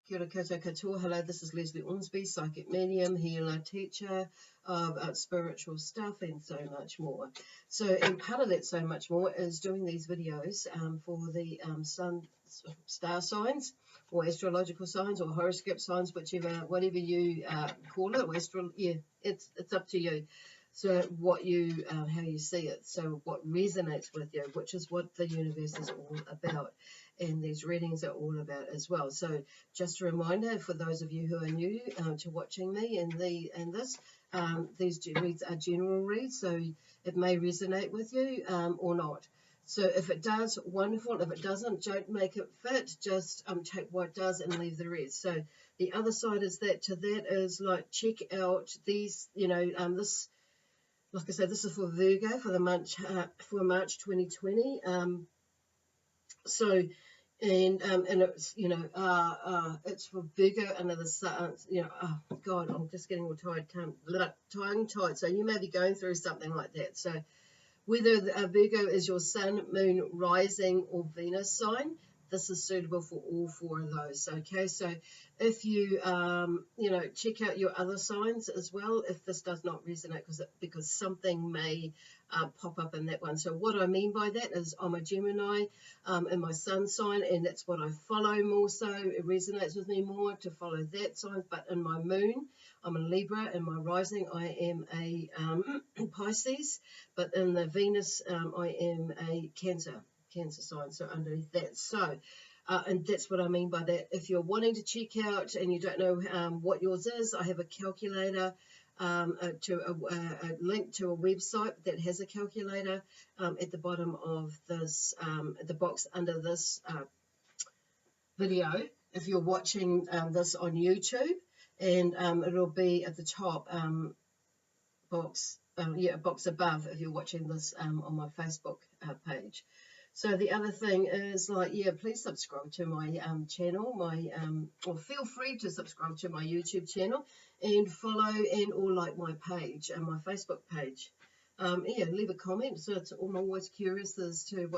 Kia ora koutou katoa. Hello, this is Lesley Ormsby, psychic medium, healer, teacher of spiritual stuff and so much more. So, and part of that so much more is doing these videos for the star signs or astrological signs or horoscope signs, whatever you call it. Or it's up to you. So what you, how you see it, so what resonates with you, which is what the universe is all about, and these readings are all about as well. So just a reminder for those of you who are new to watching me and this, these reads are general reads, so it may resonate with you or not. So if it does, wonderful. If it doesn't, don't make it fit. Just take what does and leave the rest. So the other side is that is like check out these, this. Like I said, this is for Virgo for the month for March 2020. So and it's it's for Virgo under the sun. Oh God, I'm just getting all tired, tongue-tied. So you may be going through something like that. So whether Virgo is your sun, moon, rising, or Venus sign, this is suitable for all four of those. Okay, so if you check out your other signs as well if this does not resonate, because something may pop up in that one. So what I mean by that is I'm a Gemini in my sun sign, and that's what I follow more. So it resonates with me more to follow that sign. But in my moon, I'm a Libra. In my rising, I am a Pisces. But in the Venus, I am a Cancer sign, so underneath that. So and that's what I mean by that. If you're wanting to check out and you don't know what yours is, I have a calculator, a link to a website that has a calculator at the bottom of this, the box under this video if you're watching this on YouTube, and it'll be at the top box above if you're watching this on my Facebook page. So the other thing is, please subscribe to my channel, or feel free to subscribe to my YouTube channel and follow or like my page and my Facebook page. Leave a comment. So I'm always curious as to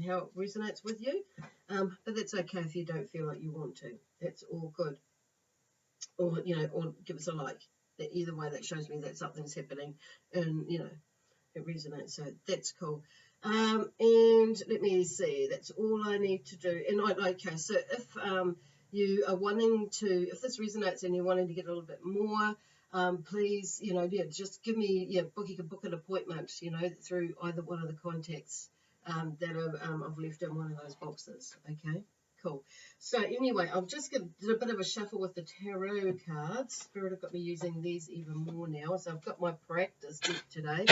how it resonates with you. But that's okay if you don't feel like you want to. That's all good. Or give us a like. Either way, that shows me that something's happening, and it resonates. So that's cool. And let me see. That's all I need to do. And so if you are wanting to, if this resonates and you're wanting to get a little bit more, please, just give me, you can book an appointment, through either one of the contacts that I've left in one of those boxes. Okay. Cool. So anyway, I've just did a bit of a shuffle with the tarot cards. Spirit have got me using these even more now. So I've got my practice deck today.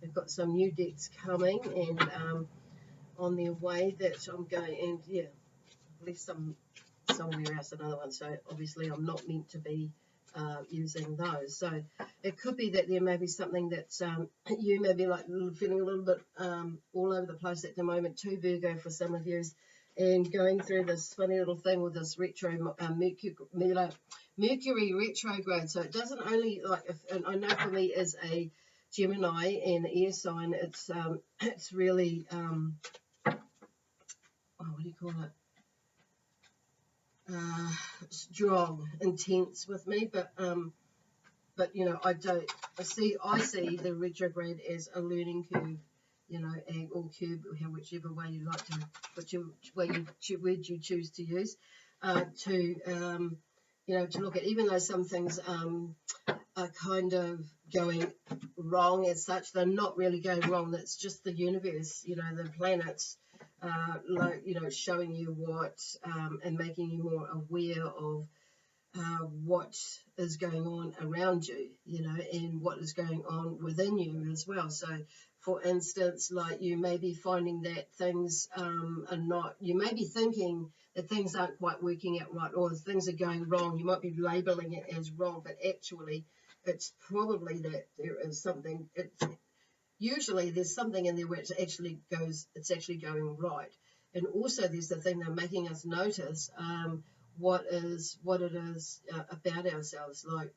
I've got some new decks coming and on their way that I'm going, and I've left somewhere else another one. So obviously I'm not meant to be using those. So it could be that there may be something that's you may be like feeling a little bit all over the place at the moment too, Virgo, for some of you. And going through this funny little thing with this retro Mercury retrograde. So it doesn't only, and I know for me as a Gemini and air sign, it's really what do you call it? Strong, intense with me, but I see the retrograde as a learning curve. Egg or cube, whichever way you like to, word you choose to use, to look at, even though some things are kind of going wrong as such, they're not really going wrong. That's just the universe, the planets, showing you what, and making you more aware of what is going on around you, and what is going on within you as well. So, for instance, you may be finding that things you may be thinking that things aren't quite working out right, or things are going wrong. You might be labeling it as wrong, but actually it's probably that there is something, usually there's something in there where it's actually going right. And also there's the thing they're making us notice what it is about ourselves, like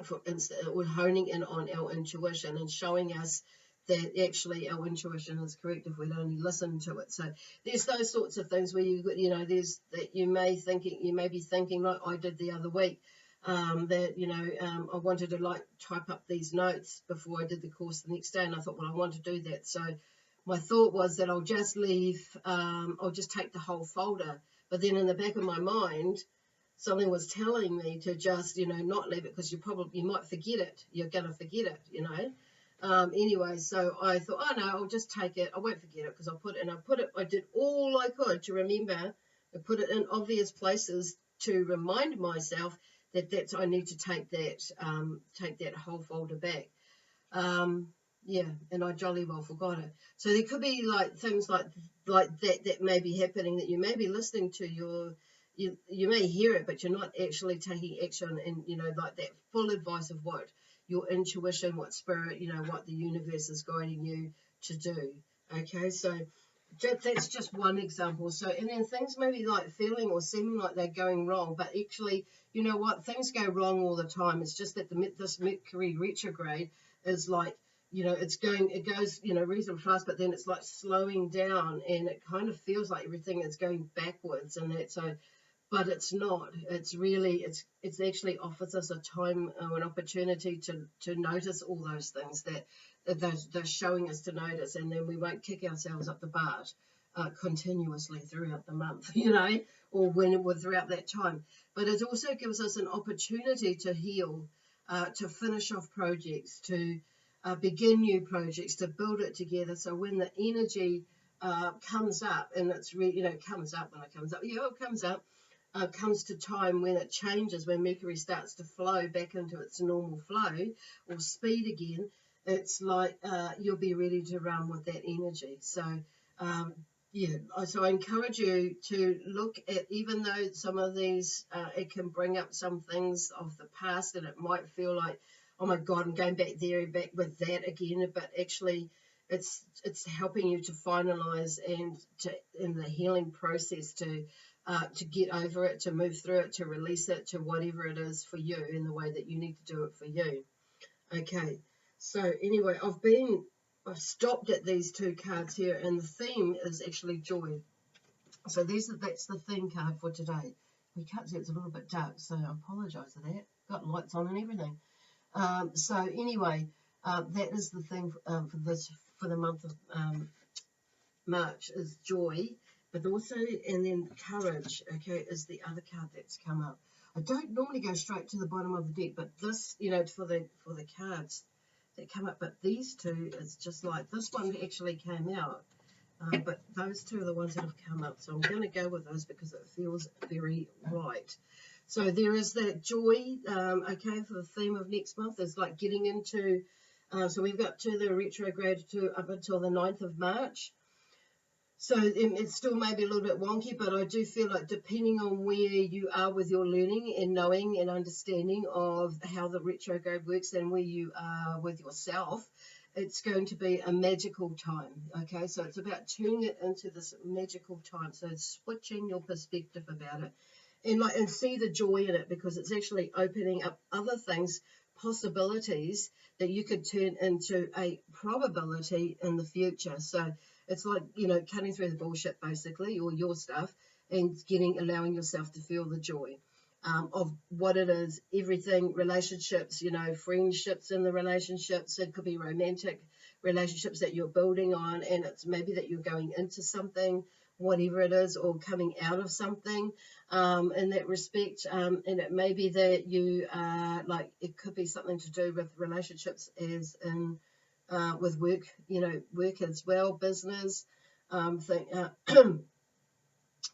for instance, we're honing in on our intuition and showing us that actually our intuition is correct if we'd only listen to it. So there's those sorts of things where there's that you may be thinking like I did the other week, that I wanted to like type up these notes before I did the course the next day, and I thought, well, I want to do that. So my thought was that I'll just take the whole folder. But then in the back of my mind, something was telling me to just, not leave it, because you might forget it. You're going to forget it. Anyway, so I thought, oh no, I'll just take it. I won't forget it, because I did all I could to remember. I put it in obvious places to remind myself that I need to take that whole folder back. Yeah, and I jolly well forgot it. So there could be like things like that may be happening, that you may be listening to you may hear it, but you're not actually taking action, and like that full advice of what your intuition, what spirit, what the universe is guiding you to do. Okay, so that's just one example. So, and then things maybe like feeling or seeming like they're going wrong, but actually, things go wrong all the time. It's just that this Mercury retrograde is like, it goes, reasonably fast, but then it's like slowing down, and it kind of feels like everything is going backwards, and that's so. But it's not. It's really, it's actually offers us a time or an opportunity to notice all those things that they're showing us to notice, and then we won't kick ourselves up the butt continuously throughout the month, or throughout that time. But it also gives us an opportunity to heal, to finish off projects, to begin new projects, to build it together. So when the energy comes up, and it's comes up when it comes up, it comes up. Comes to time when it changes, when Mercury starts to flow back into its normal flow or speed again, it's like you'll be ready to run with that energy. So, so I encourage you to look at, even though some of these, it can bring up some things of the past, and it might feel like, oh my God, I'm going back there, back with that again, but actually it's helping you to finalize and in the healing process to get over it, to move through it, to release it, to whatever it is for you in the way that you need to do it for you. Okay, so anyway, I've stopped at these two cards here, and the theme is actually joy. So that's the theme card for today. You can't see, it's a little bit dark, so I apologise for that. Got lights on and everything. So anyway, that is the thing for the month of March, is joy. But also, and then courage, okay, is the other card that's come up. I don't normally go straight to the bottom of the deck, but this, for the cards that come up, but these two, it's just like, this one actually came out, but those two are the ones that have come up. So I'm going to go with those because it feels very right. So there is that joy, okay, for the theme of next month is like getting into, so we've got to the retrograde up until the 9th of March. So it still may be a little bit wonky, but I do feel like depending on where you are with your learning and knowing and understanding of how the retrograde works and where you are with yourself, it's going to be a magical time, okay? So it's about tuning it into this magical time. So it's switching your perspective about it and see the joy in it, because it's actually opening up other things, possibilities that you could turn into a probability in the future. So it's like, cutting through the bullshit, basically, or your stuff, and allowing yourself to feel the joy of what it is, everything, relationships, friendships in the relationships. It could be romantic relationships that you're building on, and it's maybe that you're going into something, whatever it is, or coming out of something in that respect. And it may be that you it could be something to do with relationships as in with work, work as well, business,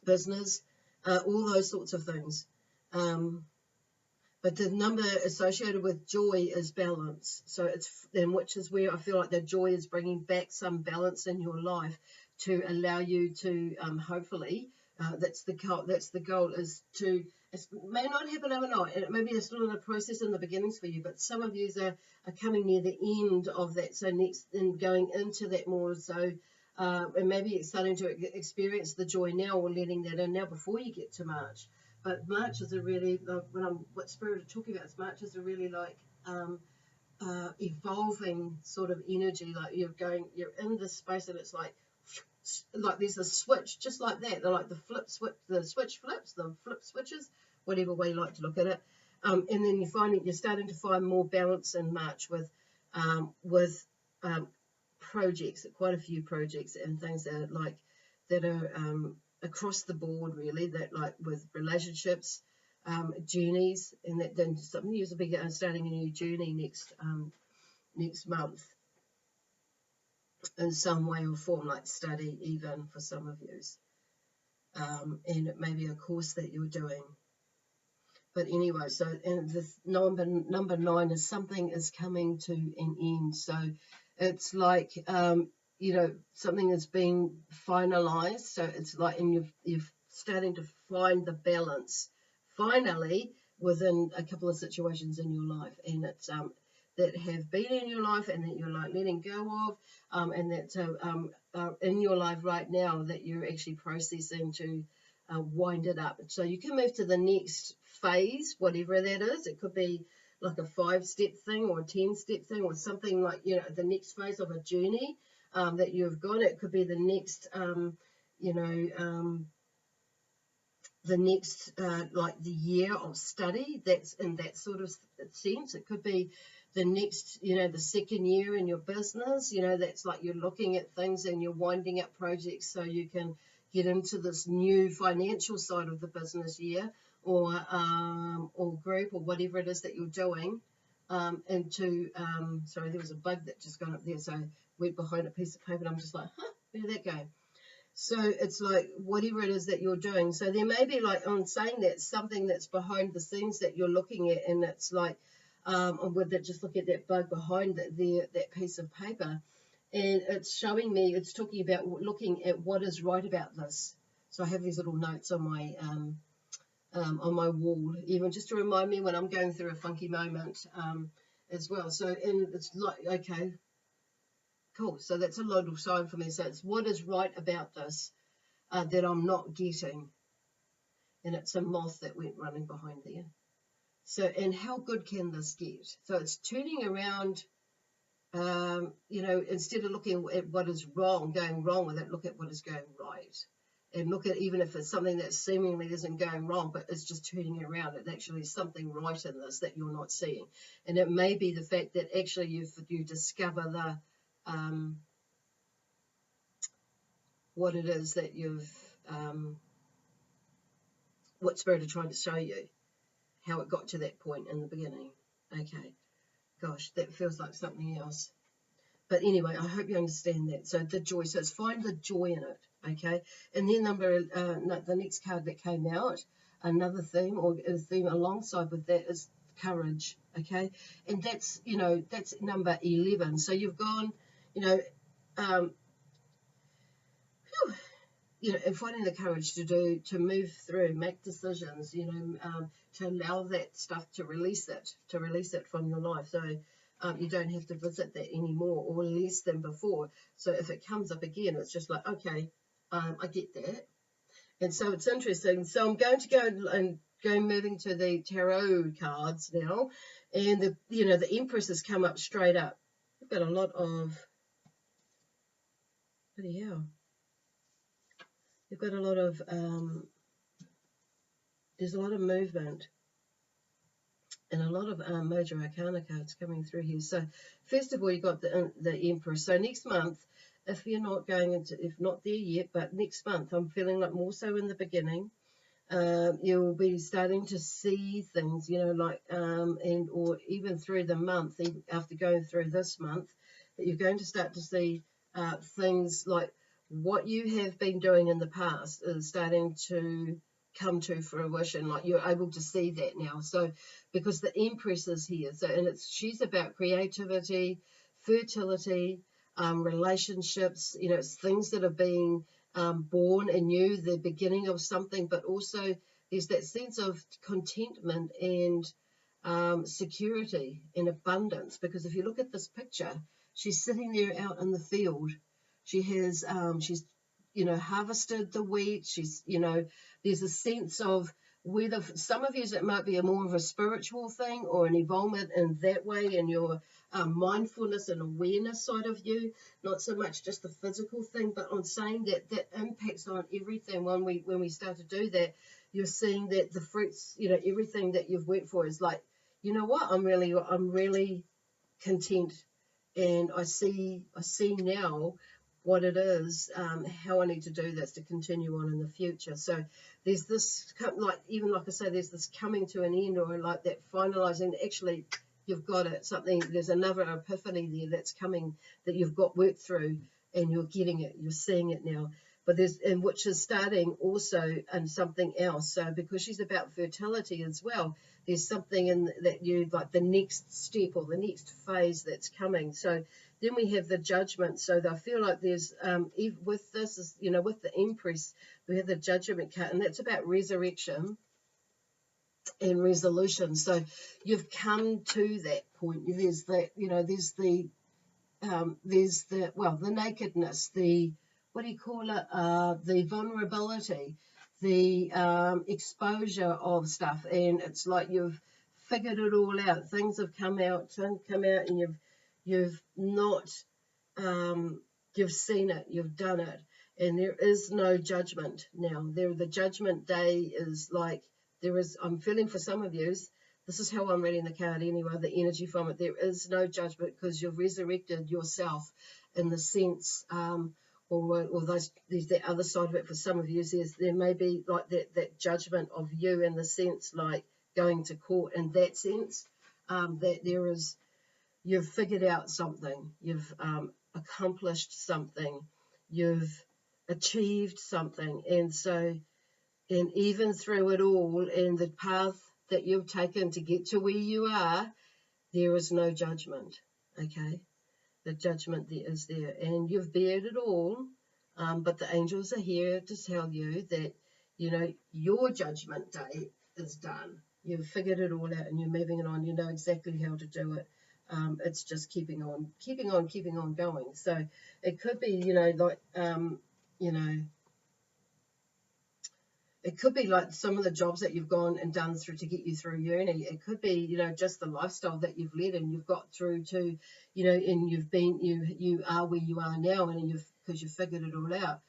business, all those sorts of things. But the number associated with joy is balance. So which is where I feel like the joy is bringing back some balance in your life to allow you to hopefully, that's the goal, is to, it may not happen overnight, and maybe it's still in a process in the beginnings for you, but some of you are coming near the end of that, so next, and going into that more, so and maybe you're starting to experience the joy now, or letting that in now before you get to March. But March is a really, what Spirit are talking about is March is a really evolving sort of energy, like you're in this space, and it's like there's a switch, just like that. They're like the switch flips, the flip switches, whatever way you like to look at it. And then you're starting to find more balance in March with projects, quite a few projects and things that are across the board, really, that like with relationships, journeys, and that then something you will be starting a new journey next month in some way or form, like study even for some of you, and it may be a course that you're doing. But anyway, so and the number 9 is something is coming to an end. So it's like something is being finalized. So it's like, and you're starting to find the balance finally within a couple of situations in your life, and it's that have been in your life and that you're like letting go of, and that in your life right now that you're actually processing to wind it up. So you can move to the next phase, whatever that is. It could be like a 5-step thing or a 10-step thing, or something like, the next phase of a journey that you've got. It could be the next, like the year of study. That's in that sort of sense. It could be the next, the second year in your business. That's like you're looking at things and you're winding up projects so you can get into this new financial side of the business year, or group, or whatever it is that you're doing, sorry, there was a bug that just got up there, so I went behind a piece of paper and I'm just like, where did that go? So it's like whatever it is that you're doing. So there may be, like I'm saying, that something that's behind the scenes that you're looking at, and it's like, with that, just look at that bug behind that piece of paper, and it's showing me, it's talking about looking at what is right about this. So I have these little notes on my wall, even just to remind me when I'm going through a funky moment as well. So, and it's like, okay, cool. So that's a little sign for me. So it's what is right about this that I'm not getting. And it's a moth that went running behind there. So, and how good can this get? So it's turning around, instead of looking at what is wrong, going wrong with it, look at what is going right. And look at, even if it's something that seemingly isn't going wrong, but it's just turning around, it actually is something right in this that you're not seeing. And it may be the fact that actually you discover the what it is that what Spirit are trying to show you, how it got to that point in the beginning. Okay, gosh, that feels like something else. But anyway, I hope you understand that. So the joy, so it's find the joy in it, okay? And then the next card that came out, another theme, or a theme alongside with that, is courage, okay? And that's, that's number 11. So you've gone, and finding the courage to move through, make decisions, to allow that stuff to release it from your life. So you don't have to visit that anymore, or less than before. So if it comes up again, it's just like, okay, I get that. And so it's interesting. So I'm going to go moving to the tarot cards now, and the Empress has come up straight up. We've got a lot of, bloody hell. You've got a lot of, there's a lot of movement and a lot of major arcana cards coming through here. So first of all, you've got the Emperor. So next month, if you're not if not there yet, but next month, I'm feeling like more so in the beginning, you'll be starting to see things, or even through the month, even after going through this month, that you're going to start to see things like what you have been doing in the past is starting to come to fruition. Like you're able to see that now. So because the Empress is here, so, and she's about creativity, fertility, relationships, it's things that are being born in you, the beginning of something, but also there's that sense of contentment and security and abundance. Because if you look at this picture, she's sitting there out in the field. She has, she's, harvested the wheat. She's, there's a sense of whether for some of you it might be a more of a spiritual thing or an involvement in that way in your mindfulness and awareness side of you, not so much just the physical thing, but on saying that that impacts on everything. When we start to do that, you're seeing that the fruits, everything that you've worked for is like, you know what, I'm really content, and I see now what it is, how I need to do this to continue on in the future. So there's this, like I say, there's this coming to an end, or like that finalizing. Actually, you've got it. There's another epiphany there that's coming, that you've got work through, and you're getting it. You're seeing it now. But which is starting also in something else. So because she's about fertility as well, there's something in that you like the next step or the next phase that's coming. So then we have the judgment. So I feel like there's with this is with the Empress, we have the judgment card, and that's about resurrection and resolution. So you've come to that point. There's that there's the nakedness, the what do you call it? The vulnerability, the exposure of stuff, and it's like you've figured it all out. Things have come out, and you've not, you've seen it, you've done it, and there is no judgment now. The judgment day is like there is. I'm feeling for some of you. This is how I'm reading the card anyway, the energy from it. There is no judgment because you've resurrected yourself in the sense, or there's the other side of it for some of you. There may be like that judgment of you in the sense like going to court in that sense, that there is, you've figured out something, you've accomplished something, you've achieved something, and even through it all and the path that you've taken to get to where you are, there is no judgment, okay? The judgment there is there, and you've bared it all, but the angels are here to tell you that, your judgment day is done. You've figured it all out, and you're moving it on. You know exactly how to do it. It's just keeping on going. So it could be, it could be like some of the jobs that you've gone and done through to get you through uni. It could be, just the lifestyle that you've led and you've got through to, and you are where you are now, and because you've figured it all out.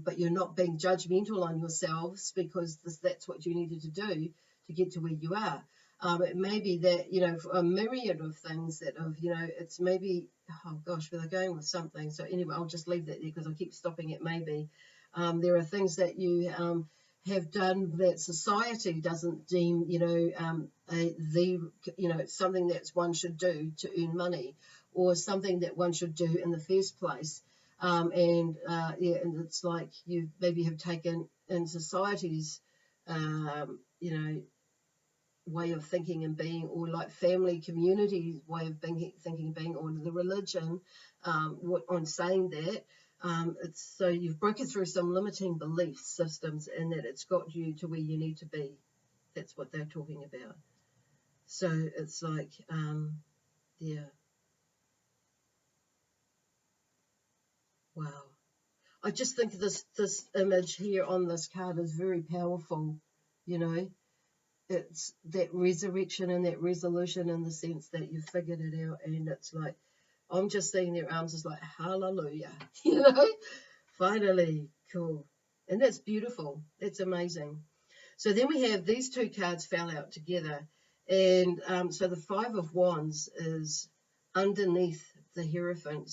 But you're not being judgmental on yourselves because that's what you needed to do to get to where you are. It may be that, a myriad of things that have, it's maybe, oh gosh, where they're going with something. So anyway, I'll just leave that there because I keep stopping at maybe. There are things that you have done that society doesn't deem, something that one should do to earn money, or something that one should do in the first place. And it's like you maybe have taken in society's, way of thinking and being, or like family community way of thinking and being, or the religion, on saying that. It's so you've broken through some limiting belief systems, and that it's got you to where you need to be. That's what they're talking about. So it's like, wow. I just think this image here on this card is very powerful. It's that resurrection and that resolution in the sense that you've figured it out, and it's like, I'm just seeing their arms as like, hallelujah, finally, cool. And that's beautiful. That's amazing. So then we have these two cards fell out together. And so the Five of Wands is underneath the Hierophant.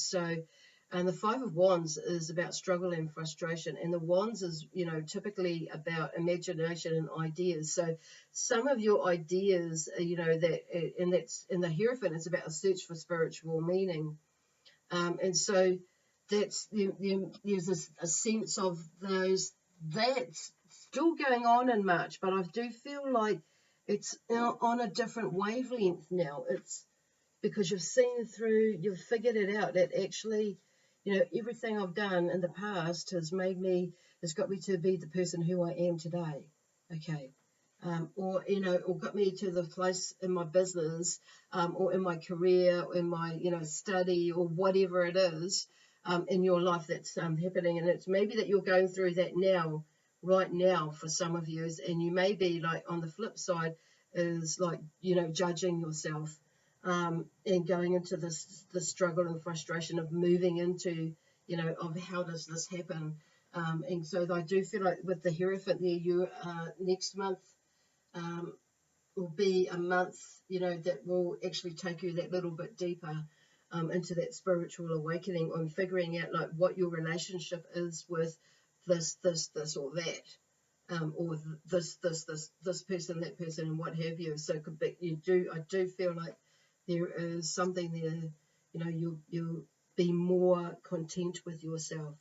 And the Five of Wands is about struggle and frustration. And the Wands is, typically about imagination and ideas. So some of your ideas, that's in the Hierophant, it's about a search for spiritual meaning. And so there's a sense of those, that's still going on in March, but I do feel like it's on a different wavelength now. It's because you've seen through, you've figured it out, that actually, everything I've done in the past has got me to be the person who I am today. Okay. Or got me to the place in my business, or in my career, or in my, study, or whatever it is, in your life that's happening. And it's maybe that you're going through that now right now for some of you, and you may be like on the flip side is like, you know, judging yourself, and going into the struggle and frustration of moving into, you know, of how does this happen. And so I do feel like with the Hierophant there, you next month um, will be a month, you know, that will actually take you that little bit deeper into that spiritual awakening on figuring out like what your relationship is with this, or that. Or this person, that person, and what have you. So it could be, I do feel like there is something there, you know, you'll be more content with yourself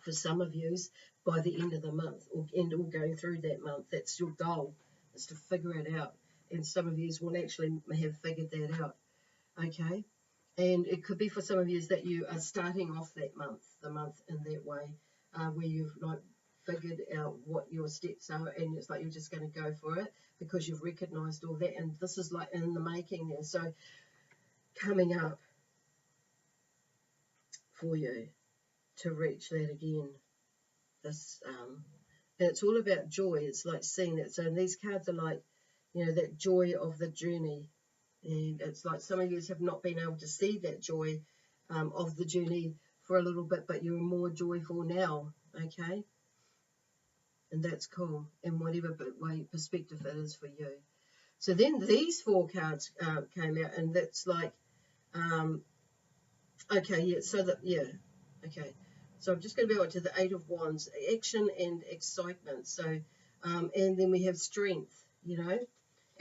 for some of yous by the end of the month, or going through that month. That's your goal, is to figure it out. And some of yous will actually have figured that out. Okay. And it could be for some of you that you are starting off the month in that way, where you've like figured out what your steps are, and it's like you're just going to go for it because you've recognized all that. And this is like in the making there. So coming up for you to reach that again, this, and it's all about joy. It's like seeing that. So these cards are like, you know, that joy of the journey. And it's like some of you have not been able to see that joy of the journey for a little bit, but you're more joyful now, okay? And that's cool, in whatever way perspective it is for you. So then these four cards came out, and that's like, okay, yeah, so that, yeah, okay. So I'm just going to go on to the Eight of Wands, action and excitement. So, and then we have strength, you know,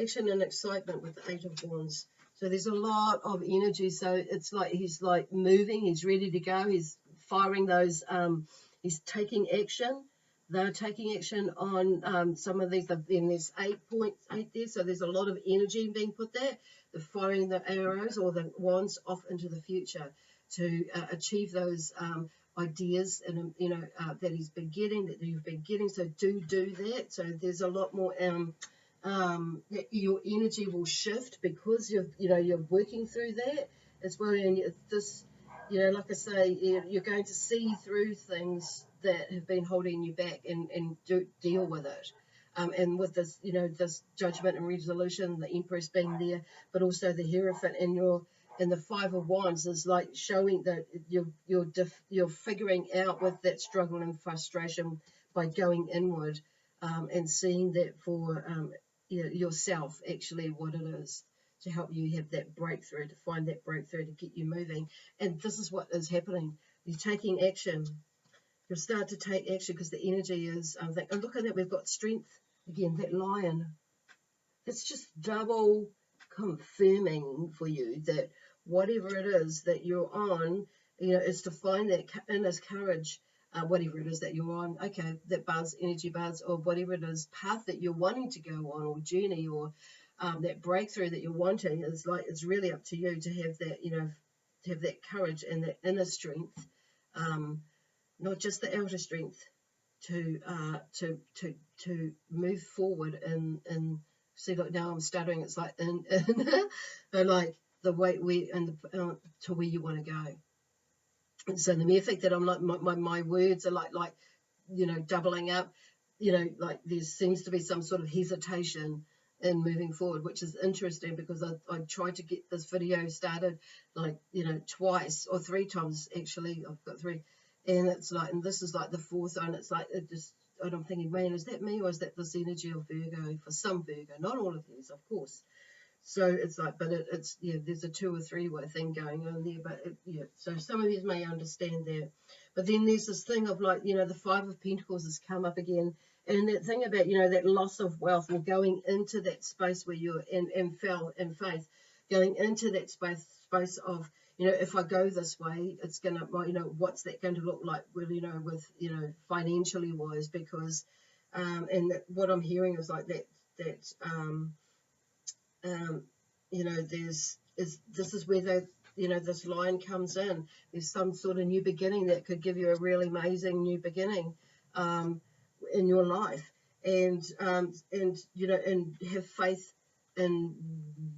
action and excitement with the Eight of Wands. So there's a lot of energy. So it's like he's like moving, he's ready to go, he's firing those, he's taking action. They're taking action on some of these, and there's 8 there, so there's a lot of energy being put there. They're firing the arrows or the wands off into the future to achieve those ideas, and you know, that he's been getting, that you've been getting. So do that. So there's a lot more. Your energy will shift because you're working through that as well, and this, you know, like I say, you're going to see through things that have been holding you back, and deal with it. And with this, you know, this judgment and resolution, the Empress being there, but also the Hierophant and the Five of Wands is like showing that you're figuring out with that struggle and frustration by going inward, and seeing that for yourself actually what it is, to help you have that breakthrough, to find that breakthrough, to get you moving. And this is what is happening. You're taking action. You'll start to take action because the energy is, and look at that, we've got strength again, that lion. It's just double confirming for you that whatever it is that you're on, you know, is to find that inner courage, whatever it is that you're on, okay, that buzz, energy buzz, or whatever it is, path that you're wanting to go on, or journey, or that breakthrough that you're wanting, is like, it's really up to you to have that, you know, to have that courage and that inner strength, not just the outer strength, to move forward and see, like now I'm stuttering, it's like in like the way to where you want to go. And so the mere fact that I'm like my words are like you know, doubling up, you know, like there seems to be some sort of hesitation in moving forward, which is interesting because I tried to get this video started like, you know, twice or 3 times actually. I've got 3, and it's like, and this is like the 4th, and it's like, it just, and I'm thinking, man, is that me, or is that this energy of Virgo? For some Virgo, not all of these, of course. So it's like, but it's, yeah, there's a 2 or 3 way thing going on there, but yeah, so some of you may understand that. But then there's this thing of like, you know, the 5 of Pentacles has come up again, and that thing about, you know, that loss of wealth, or going into that space where you're in faith, going into that space of, you know, if I go this way, it's gonna, you know, what's that going to look like, well, you know, with, you know, financially wise, because and what I'm hearing is like that you know, this is where you know, this line comes in. There's some sort of new beginning that could give you a really amazing new beginning in your life, and you know, and have faith in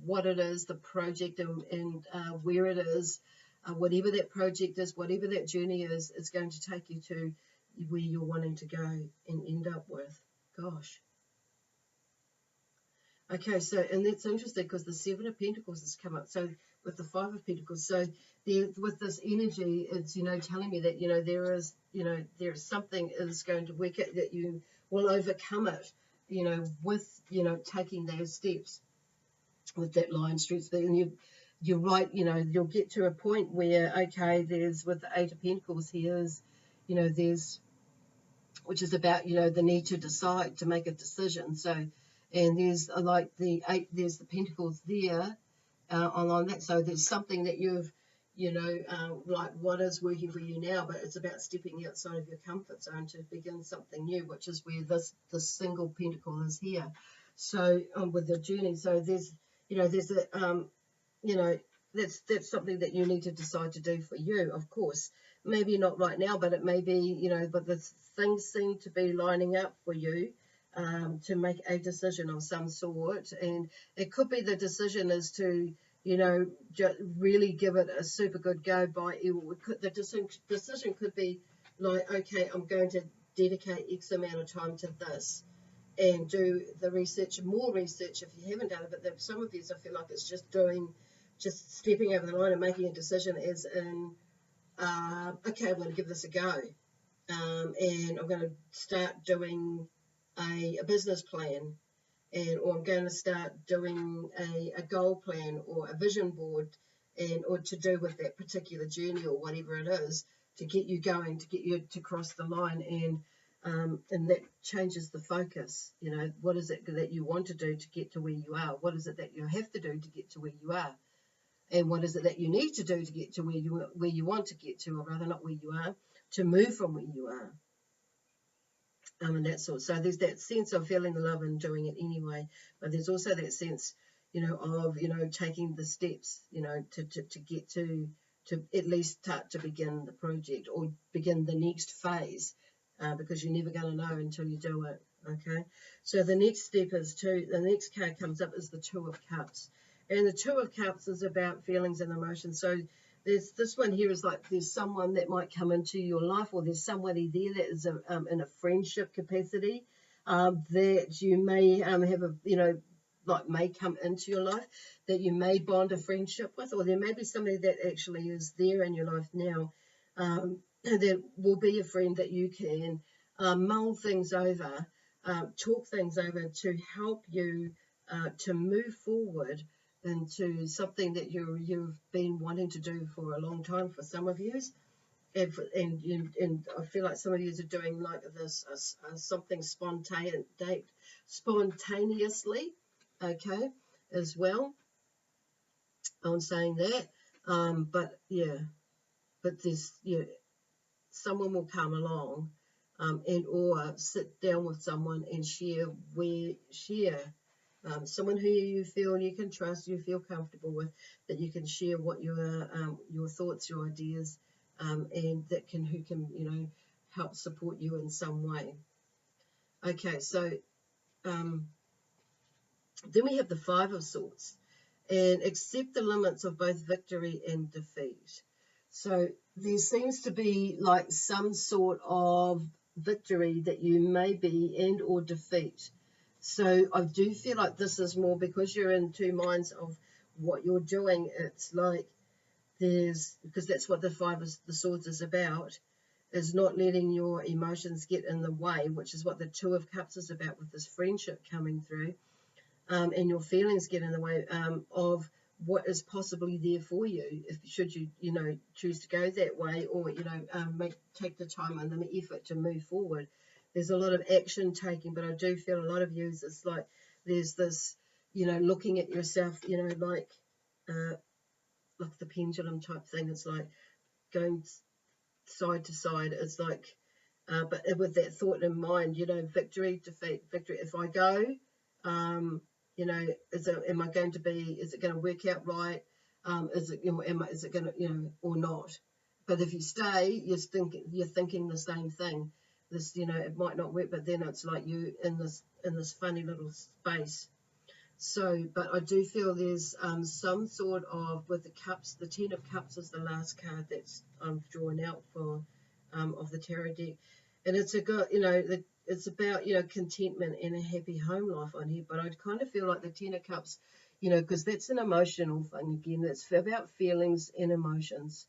what it is, the project, and where it is, whatever that project is, whatever that journey is, it's going to take you to, where you're wanting to go and end up with. Gosh. Okay, so, and that's interesting because the Seven of Pentacles has come up. So with the Five of Pentacles, so there, with this energy, it's, telling me that, there's something is going to work out, that you will overcome it, with, taking those steps with that line stretch. And you're right, you'll get to a point where, okay, there's, with the Eight of Pentacles here, there's, which is about, the need to decide, to make a decision. So, and there's like the eight, there's the pentacles there on that. So there's something that you've, like what is working for you now, but it's about stepping outside of your comfort zone to begin something new, which is where this single pentacle is here. So with the journey, so there's, there's a, that's something that you need to decide to do for you, of course. Maybe not right now, but it may be, but the things seem to be lining up for you to make a decision of some sort. And it could be the decision is to, really give it a super good go by, the decision could be like, okay, I'm going to dedicate X amount of time to this and do the research, more research if you haven't done it. But some of these, I feel like it's just stepping over the line and making a decision as in, okay, I'm going to give this a go. And I'm going to start doing a business plan, or I'm going to start doing a goal plan or a vision board, or to do with that particular journey or whatever it is, to get you going, to get you to cross the line. And that changes the focus. What is it that you want to do to get to where you are? What is it that you have to do to get to where you are? And what is it that you need to do to get to where you want to get to, or rather not where you are, to move from where you are. And that sort. So there's that sense of feeling the love and doing it anyway, but there's also that sense, of, taking the steps, to get to at least start to begin the project or begin the next phase, because you're never going to know until you do it. Okay. So the next step is the next card comes up is the Two of Cups. And the Two of Cups is about feelings and emotions. So there's this one here is like there's someone that might come into your life, or there's somebody there that is in a friendship capacity, that you may have may come into your life, that you may bond a friendship with, or there may be somebody that actually is there in your life now, that will be a friend that you can mull things over, talk things over to help you to move forward into something that you've been wanting to do for a long time for some of you. And I feel like some of you are doing like this something spontaneously, okay, as well. I'm saying that, but there's someone will come along, and or sit down with someone and share someone who you feel you can trust, you feel comfortable with, that you can share what your thoughts, your ideas, and who can help support you in some way. Okay, so then we have the Five of Swords, and accept the limits of both victory and defeat. So there seems to be like some sort of victory that you may be and or defeat. So I do feel like this is more because you're in two minds of what you're doing. It's like because that's what the Five of the Swords is about, is not letting your emotions get in the way, which is what the Two of Cups is about with this friendship coming through, and your feelings get in the way of what is possibly there for you, should you choose to go that way, or take the time and the effort to move forward. There's a lot of action taking, but I do feel a lot of you, it's like there's this, looking at yourself, like the pendulum type thing. It's like going side to side. It's like, but with that thought in mind, victory, defeat, victory. If I go, is it going to work out right? Is it going to, or not? But if you stay, you're thinking the same thing. This, it might not work, but then it's like you in this funny little space. So, but I do feel there's some sort of, with the cups, the Ten of Cups is the last card that's drawn out for of the tarot deck. and it's a good, it's about, contentment and a happy home life on here. But I kind of feel like the Ten of Cups, because that's an emotional thing again. It's about feelings and emotions.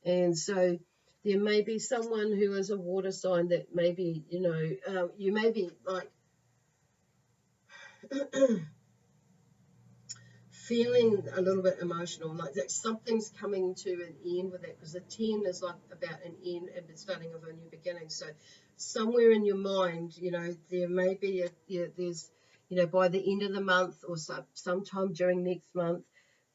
And so there may be someone who is a water sign that maybe, you may be like feeling a little bit emotional, like that something's coming to an end with that, because the 10 is like about an end and the starting of a new beginning. So somewhere in your mind, there may be there's, by the end of the month or sometime during next month,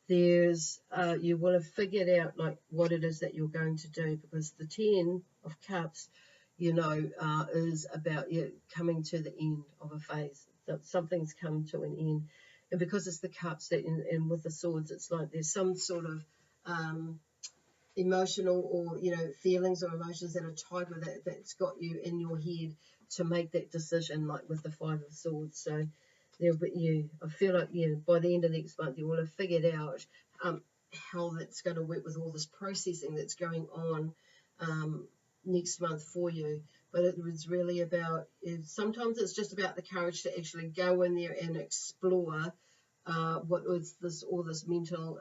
there's you will have figured out like what it is that you're going to do, because the 10 of Cups, is about you coming to the end of a phase. So something's come to an end. And because it's the cups that, and with the swords, it's like there's some sort of emotional or, feelings or emotions that are tied with it that's got you in your head to make that decision, like with the Five of Swords. So I feel like, by the end of next month, you will have figured out how that's going to work with all this processing that's going on next month for you. But it was really about, sometimes it's just about the courage to actually go in there and explore what was all this mental,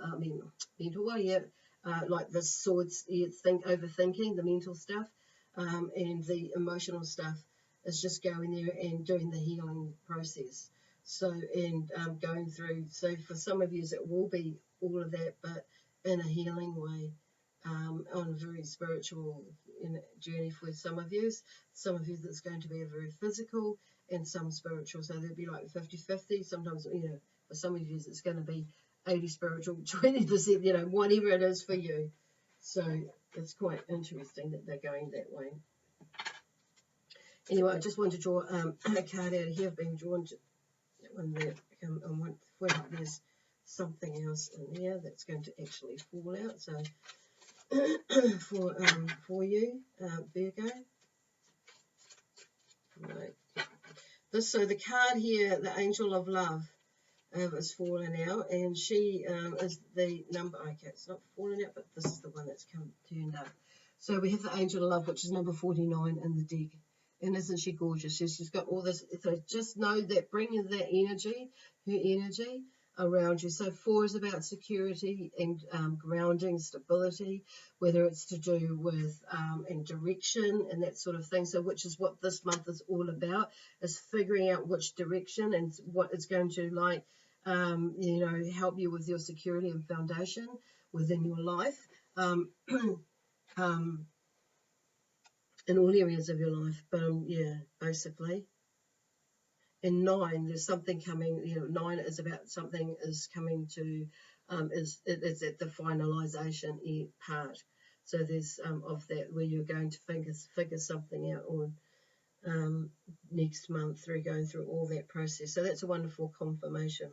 like the swords, overthinking, the mental stuff, and the emotional stuff is just going there and doing the healing process. So, and going through, so for some of you, it will be all of that, but in a healing way. On a very spiritual journey for some of you. Some of you that's going to be a very physical and some spiritual. So there'll be like 50-50. Sometimes, for some of you it's going to be 80 spiritual, 20%, whatever it is for you. So it's quite interesting that they're going that way. Anyway, I just want to draw a card out of here. I've been drawn to that one there. There's something else in there that's going to actually fall out. So for you, Virgo. Right. So the card here, the Angel of Love, is falling out, and she is the number. Okay, it's not falling out, but this is the one that's turned up. So we have the Angel of Love, which is number 49 in the deck. And isn't she gorgeous? She's got all this. So just know that bringing that energy, her energy, around you. So 4 is about security and grounding, stability, whether it's to do with and direction and that sort of thing. So which is what this month is all about, is figuring out which direction and what it's going to help you with your security and foundation within your life. In all areas of your life, but basically. And 9, there's something coming. 9 is about something is coming to, is at the finalization part. So there's of that where you're going to figure something out on next month through going through all that process. So that's a wonderful confirmation.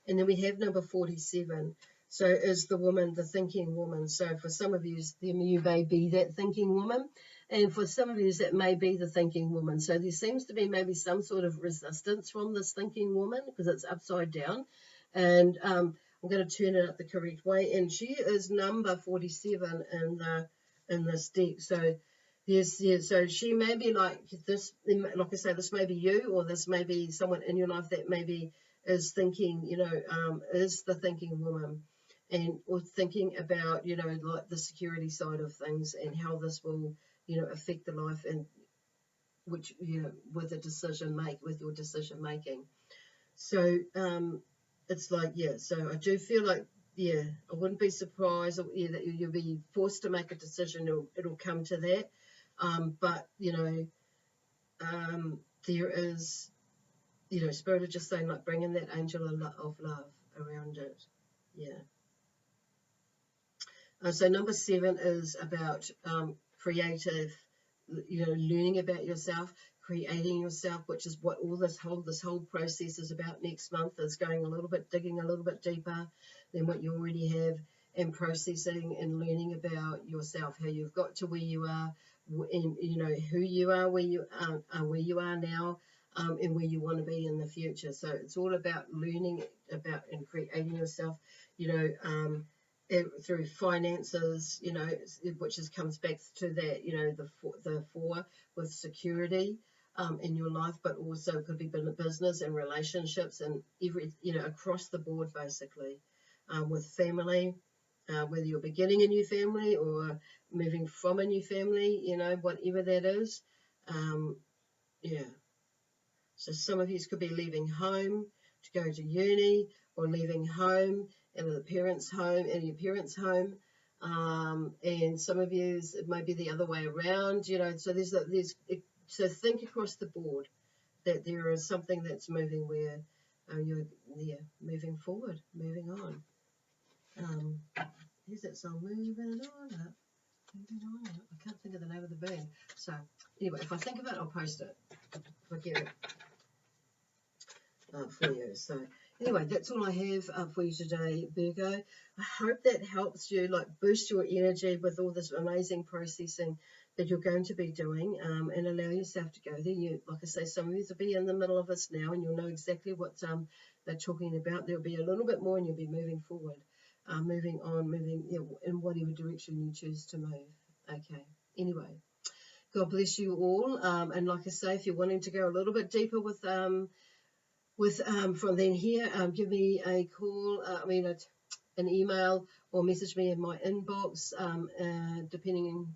And then we have number 47. So is the woman, the thinking woman. So for some of you may be that thinking woman. And for some of you, that may be the thinking woman. So there seems to be maybe some sort of resistance from this thinking woman because it's upside down. And I'm going to turn it up the correct way. And she is number 47 in this deck. So yes, so she may be like this, like I say, this may be you, or this may be someone in your life that maybe is thinking, is the thinking woman. Or thinking about, like the security side of things and how this will, affect the life, and which, with your decision making. So it's like, so I do feel like, I wouldn't be surprised that you'll be forced to make a decision. It'll come to that. But, there is, Spirit is just saying, like, bringing that angel of love around it. So number 7 is about creative, learning about yourself, creating yourself, which is what all this whole process is about next month, is digging a little bit deeper than what you already have, and processing and learning about yourself, how you've got to where you are, and who you are, where you are now, and where you want to be in the future. So it's all about learning about and creating yourself, through finances, you know, which comes back to that, you know, the four with security in your life, but also could be business and relationships and you know, across the board basically, with family, whether you're beginning a new family or moving from a new family, you know, whatever that is. Yeah. So some of you could be leaving home to go to uni, or leaving home and the parents' home and your parents' home. And some of you, it may be the other way around, you know. So so think across the board that there is something that's moving where you're moving forward, moving on. Here's that song, moving on up, moving on up. I can't think of the name of the band. So anyway, if I think of it, I'll post it. If I get it. For you. So anyway, that's all I have for you today, Virgo. I hope that helps you, like, boost your energy with all this amazing processing that you're going to be doing, and allow yourself to go there. You, like I say, some of you will be in the middle of this now, and you'll know exactly what they're talking about. There'll be a little bit more, and you'll be moving forward, moving on, moving, you know, in whatever direction you choose to move. Okay. Anyway, God bless you all. And like I say, if you're wanting to go a little bit deeper with from then here, give me a call, an email, or message me in my inbox, depending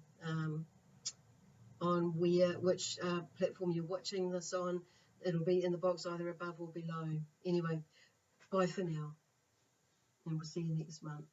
on which platform you're watching this on. It'll be in the box either above or below. Anyway, bye for now, and we'll see you next month.